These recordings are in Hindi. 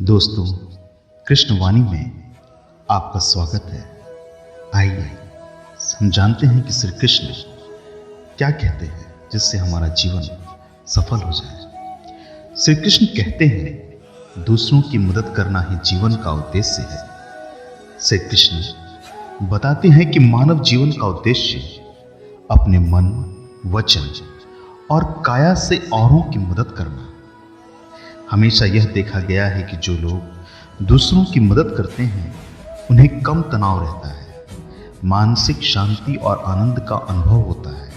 दोस्तों, कृष्णवाणी में आपका स्वागत है। आइए हम जानते हैं कि श्री कृष्ण क्या कहते हैं जिससे हमारा जीवन सफल हो जाए। श्री कृष्ण कहते हैं दूसरों की मदद करना ही जीवन का उद्देश्य है। श्री कृष्ण बताते हैं कि मानव जीवन का उद्देश्य अपने मन, वचन और काया से औरों की मदद करना। हमेशा यह देखा गया है कि जो लोग दूसरों की मदद करते हैं उन्हें कम तनाव रहता है, मानसिक शांति और आनंद का अनुभव होता है।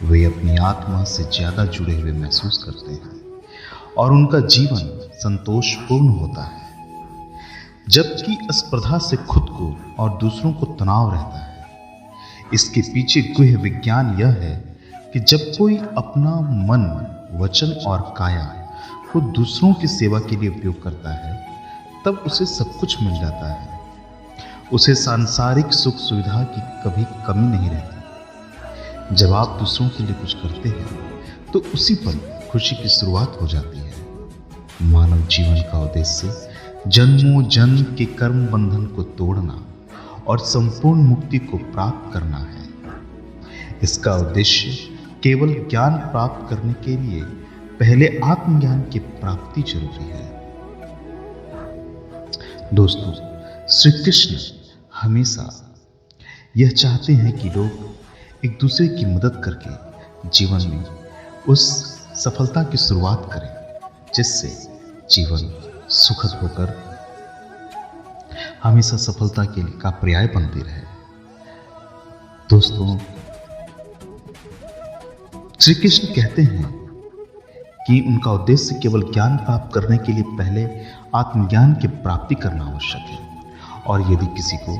वे अपनी आत्मा से ज्यादा जुड़े हुए महसूस करते हैं और उनका जीवन संतोषपूर्ण होता है। जबकि स्पर्धा से खुद को और दूसरों को तनाव रहता है। इसके पीछे गूढ़ विज्ञान यह है कि जब कोई अपना मन, वचन और काया को दूसरों की सेवा के लिए उपयोग करता है तब उसे सब कुछ मिल जाता है। उसे सांसारिक सुख सुविधा की कभी कमी नहीं रहती। जब आप दूसरों के लिए कुछ करते हैं तो उसी पल खुशी की शुरुआत हो जाती है। मानव जीवन का उद्देश्य जन्मों जन्म के कर्म बंधन को तोड़ना और संपूर्ण मुक्ति को प्राप्त करना है। इसका उद्देश्य केवल ज्ञान प्राप्त करने के लिए पहले आत्मज्ञान की प्राप्ति जरूरी है। दोस्तों, श्री कृष्ण हमेशा यह चाहते हैं कि लोग एक दूसरे की मदद करके जीवन में उस सफलता की शुरुआत करें जिससे जीवन सुखद होकर हमेशा सफलता के लिए का पर्याय बनती रहे। दोस्तों, श्री कृष्ण कहते हैं कि उनका उद्देश्य केवल ज्ञान प्राप्त करने के लिए पहले आत्मज्ञान की प्राप्ति करना आवश्यक है। और यदि किसी को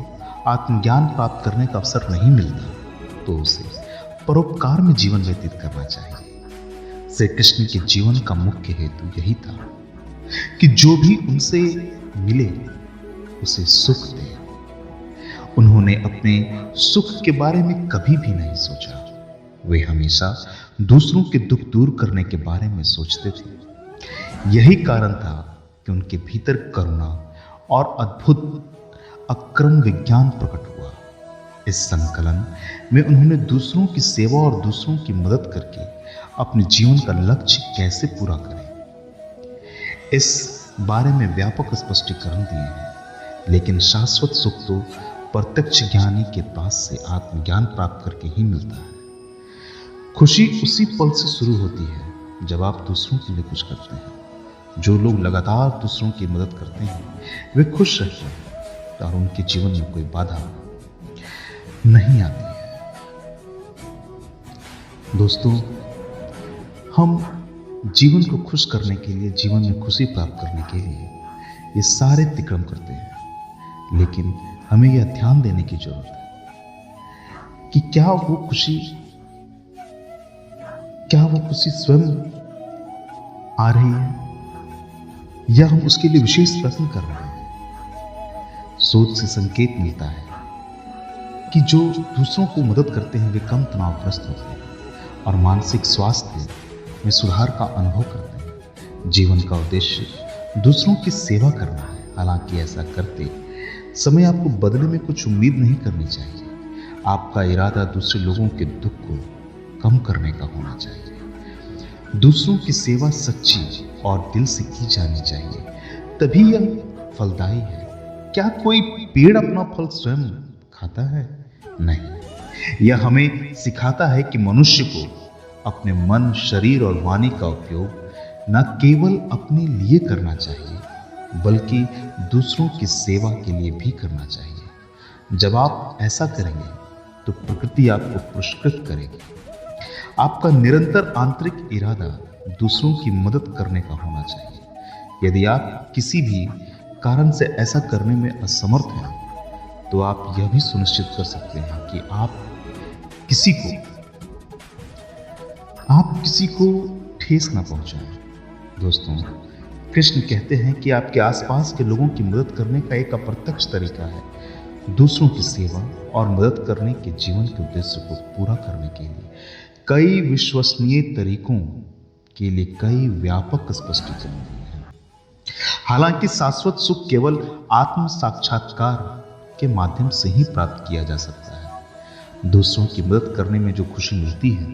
आत्मज्ञान प्राप्त करने का अवसर नहीं मिलता तो उसे परोपकार में जीवन व्यतीत करना चाहिए। श्री कृष्ण के जीवन का मुख्य हेतु यही था कि जो भी उनसे मिले उसे सुख दे। उन्होंने अपने सुख के बारे में कभी भी नहीं सोचा। वे हमेशा दूसरों के दुख दूर करने के बारे में सोचते थे। यही कारण था कि उनके भीतर करुणा और अद्भुत अक्रम विज्ञान प्रकट हुआ। इस संकलन में उन्होंने दूसरों की सेवा और दूसरों की मदद करके अपने जीवन का लक्ष्य कैसे पूरा करें इस बारे में व्यापक स्पष्टीकरण दिए हैं। लेकिन शाश्वत सुख तो प्रत्यक्ष ज्ञानी के पास से आत्मज्ञान प्राप्त करके ही मिलता है। खुशी उसी पल से शुरू होती है जब आप दूसरों के लिए कुछ करते हैं। जो लोग लगातार दूसरों की मदद करते हैं वे खुश रहते हैं और उनके जीवन में कोई बाधा नहीं आती है। दोस्तों, हम जीवन को खुश करने के लिए, जीवन में खुशी प्राप्त करने के लिए ये सारे तिक्रम करते हैं, लेकिन हमें यह ध्यान देने की जरूरत है कि क्या वो खुशी स्वयं आ रही है या हम उसके लिए विशेष प्रयत्न कर रहे हैं। सोच से संकेत मिलता है कि जो दूसरों को मदद करते हैं वे कम तनावग्रस्त होते हैं और मानसिक स्वास्थ्य में सुधार का अनुभव करते हैं। जीवन का उद्देश्य दूसरों की सेवा करना है। हालांकि ऐसा करते समय आपको बदले में कुछ उम्मीद नहीं करनी चाहिए। आपका इरादा दूसरे लोगों के दुख को कम करने का होना चाहिए। दूसरों की सेवा सच्ची और दिल से की जानी चाहिए, तभी यह फलदायी है। क्या कोई पेड़ अपना फल स्वयं खाता है? नहीं। यह हमें सिखाता है कि मनुष्य को अपने मन, शरीर और वाणी का उपयोग न केवल अपने लिए करना चाहिए बल्कि दूसरों की सेवा के लिए भी करना चाहिए। जब आप ऐसा करेंगे तो प्रकृति आपको पुरस्कृत करेगी। आपका निरंतर आंतरिक इरादा दूसरों की मदद करने का होना चाहिए। यदि आप किसी भी कारण से ऐसा करने में असमर्थ हैं तो आप यह भी सुनिश्चित कर सकते हैं कि आप किसी को ठेस ना पहुंचाएं। दोस्तों, कृष्ण कहते हैं कि आपके आसपास के लोगों की मदद करने का एक अप्रत्यक्ष तरीका है दूसरों की सेवा और मदद करने के जीवन के उद्देश्य को पूरा करने के लिए कई विश्वसनीय तरीकों के लिए कई व्यापक स्पष्टीकरण दिए हैं। हालांकि शाश्वत सुख केवल आत्म साक्षात्कार के माध्यम से ही प्राप्त किया जा सकता है। दूसरों की मदद करने में जो खुशी मिलती है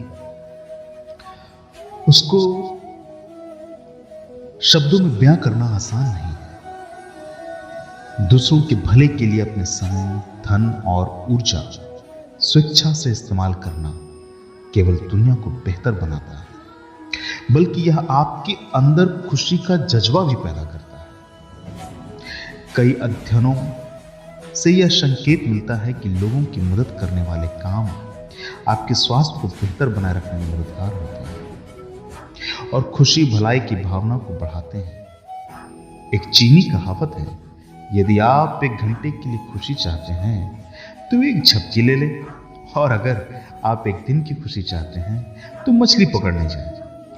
उसको शब्दों में बयां करना आसान नहीं है। दूसरों के भले के लिए अपने समय, धन और ऊर्जा स्वेच्छा से इस्तेमाल करना केवल दुनिया को बेहतर बनाता है, बल्कि यह आपके अंदर खुशी का जज्बा भी पैदा करता है। कई अध्ययनों से यह संकेत मिलता है कि लोगों की मदद करने वाले काम आपके स्वास्थ्य को बेहतर बनाए रखने में मददगार होते हैं और खुशी भलाई की भावना को बढ़ाते हैं। एक चीनी कहावत है, यदि आप 1 घंटे के लिए खुशी चाहते हैं तो एक झपकी ले लें, और अगर आप 1 दिन की खुशी चाहते हैं तो मछली पकड़ने जाएं,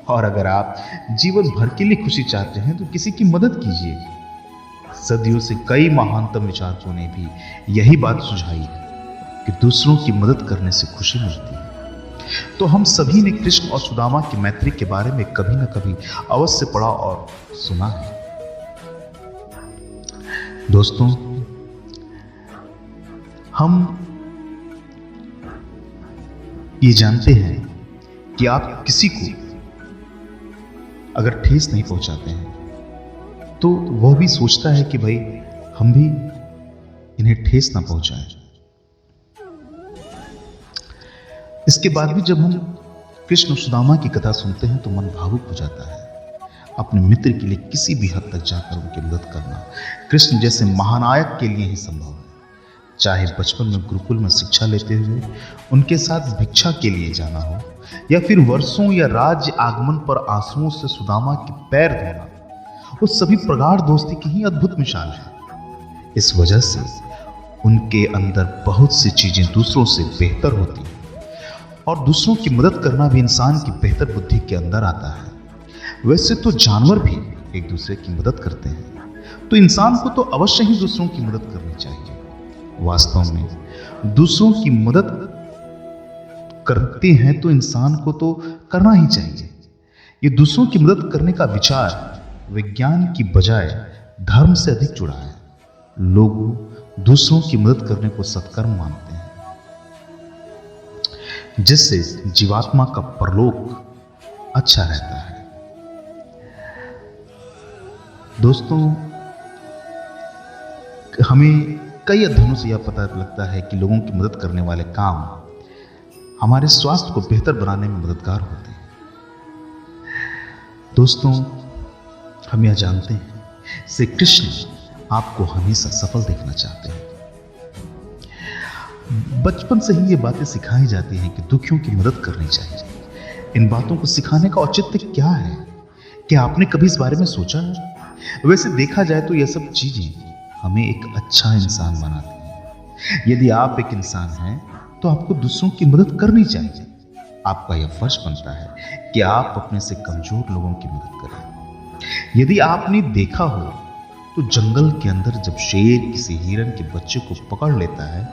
और अगर आप जीवन भर के लिए खुशी चाहते हैं तो किसी की मदद कीजिए। सदियों से कई महानतम विचारकों ने भी यही बात सुझाई है कि दूसरों की मदद करने से खुशी मिलती है। तो हम सभी ने कृष्ण और सुदामा की मैत्री के बारे में कभी न कभी अवश्य पढ़ा और सुना है। दोस्तों, हम ये जानते हैं कि आप किसी को अगर ठेस नहीं पहुंचाते हैं तो वह भी सोचता है कि भाई हम भी इन्हें ठेस ना पहुंचाएं। इसके बाद भी जब हम कृष्ण और सुदामा की कथा सुनते हैं तो मन भावुक हो जाता है। अपने मित्र के लिए किसी भी हद तक जाकर उनकी मदद करना कृष्ण जैसे महानायक के लिए ही संभव है। चाहे बचपन में गुरुकुल में शिक्षा लेते हुए उनके साथ भिक्षा के लिए जाना हो, या फिर वर्षों या राज्य आगमन पर आंसुओं से सुदामा के पैर धोना, वो सभी प्रगाढ़ दोस्ती की ही अद्भुत मिसाल है। इस वजह से उनके अंदर बहुत सी चीजें दूसरों से बेहतर होती हैं, और दूसरों की मदद करना भी इंसान की बेहतर बुद्धि के अंदर आता है। वैसे तो जानवर भी एक दूसरे की मदद करते हैं, तो इंसान को तो अवश्य ही दूसरों की मदद करनी चाहिए। वास्तव में दूसरों की मदद करते हैं तो इंसान को तो करना ही चाहिए। ये दूसरों की मदद करने का विचार विज्ञान की बजाय धर्म से अधिक जुड़ा है। लोग दूसरों की मदद करने को सत्कर्म मानते हैं, जिससे जीवात्मा का परलोक अच्छा रहता है। दोस्तों, हमें कई अध्ययनों से यह पता लगता है कि लोगों की मदद करने वाले काम हमारे स्वास्थ्य को बेहतर बनाने में मददगार होते हैं। दोस्तों, हम यह जानते हैं श्री कृष्ण आपको हमेशा सफल देखना चाहते हैं। बचपन से ही ये बातें सिखाई जाती हैं कि दुखियों की मदद करनी चाहिए। इन बातों को सिखाने का औचित्य क्या है? क्या आपने कभी इस बारे में सोचा है? वैसे देखा जाए तो यह सब चीजें हमें एक अच्छा इंसान बनाती हैं। यदि आप एक इंसान हैं तो आपको दूसरों की मदद करनी चाहिए। आपका यह फर्ज बनता है कि आप अपने से कमजोर लोगों की मदद करें। यदि आपने देखा हो तो जंगल के अंदर जब शेर किसी हिरन के बच्चे को पकड़ लेता है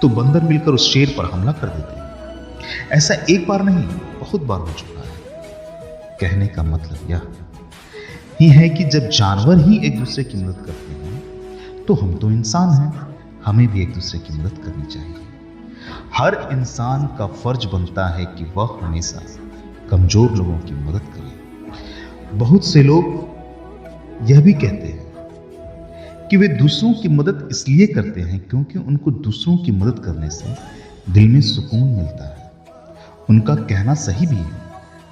तो बंदर मिलकर उस शेर पर हमला कर देते हैं। ऐसा एक बार नहीं, बहुत बार हो चुका है। कहने का मतलब यह ही है कि जब जानवर ही एक दूसरे की मदद करते हैं तो हम तो इंसान हैं, हमें भी एक दूसरे की मदद करनी चाहिए। हर इंसान का फर्ज बनता है कि वह हमेशा कमजोर लोगों की मदद करे। बहुत से लोग यह भी कहते हैं कि वे दूसरों की मदद इसलिए करते हैं क्योंकि उनको दूसरों की मदद करने से दिल में सुकून मिलता है। उनका कहना सही भी है।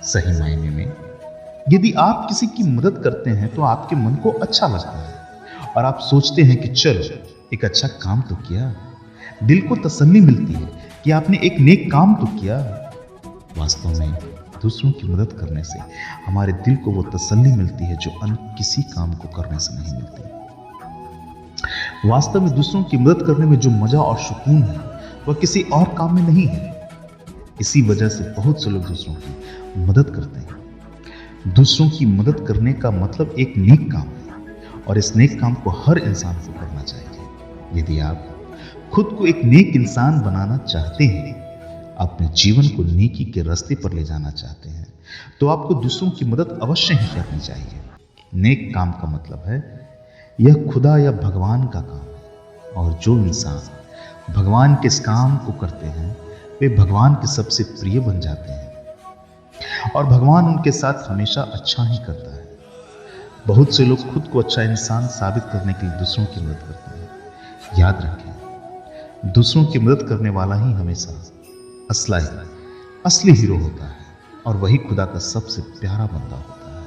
सही मायने में यदि आप किसी की मदद करते हैं तो आपके मन को अच्छा लगता है और आप सोचते हैं कि चलो एक अच्छा काम तो किया। दिल को तसल्ली मिलती है कि आपने एक नेक काम तो किया। वास्तव में दूसरों की मदद करने से हमारे दिल को वो तसल्ली मिलती है जो अन्य किसी काम को करने से नहीं मिलती। वास्तव में दूसरों की मदद करने में जो मजा और सुकून है वह किसी और काम में नहीं है। इसी वजह से बहुत से लोग दूसरों की मदद करते हैं। दूसरों की मदद करने का मतलब एक नेक काम है और इस नेक काम को हर इंसान को करना चाहिए। यदि आप खुद को एक नेक इंसान बनाना चाहते हैं, अपने जीवन को नेकी के रास्ते पर ले जाना चाहते हैं, तो आपको दूसरों की मदद अवश्य ही करनी चाहिए। नेक काम का मतलब है यह खुदा या भगवान का काम है, और जो इंसान भगवान के इस काम को करते हैं वे भगवान के सबसे प्रिय बन जाते हैं और भगवान उनके साथ हमेशा अच्छा ही करता है। बहुत से लोग खुद को अच्छा इंसान साबित करने के लिए दूसरों की मदद करते हैं। याद रखें, दूसरों की मदद करने वाला ही हमेशा असली हीरो होता है और वही खुदा का सबसे प्यारा बंदा होता है।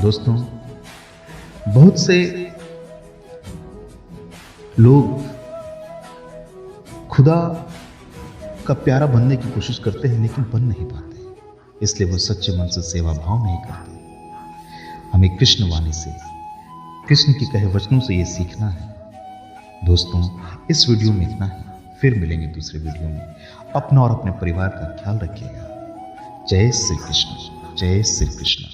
दोस्तों, बहुत से लोग खुदा का प्यारा बनने की कोशिश करते हैं लेकिन बन नहीं पाते, इसलिए वो सच्चे मन से सेवा भाव नहीं करते। हमें कृष्ण वाणी से, कृष्ण के कहे वचनों से ये सीखना है। दोस्तों, इस वीडियो में इतना ही। फिर मिलेंगे दूसरे वीडियो में। अपना और अपने परिवार का ख्याल रखिएगा। जय श्री कृष्ण, जय श्री कृष्ण।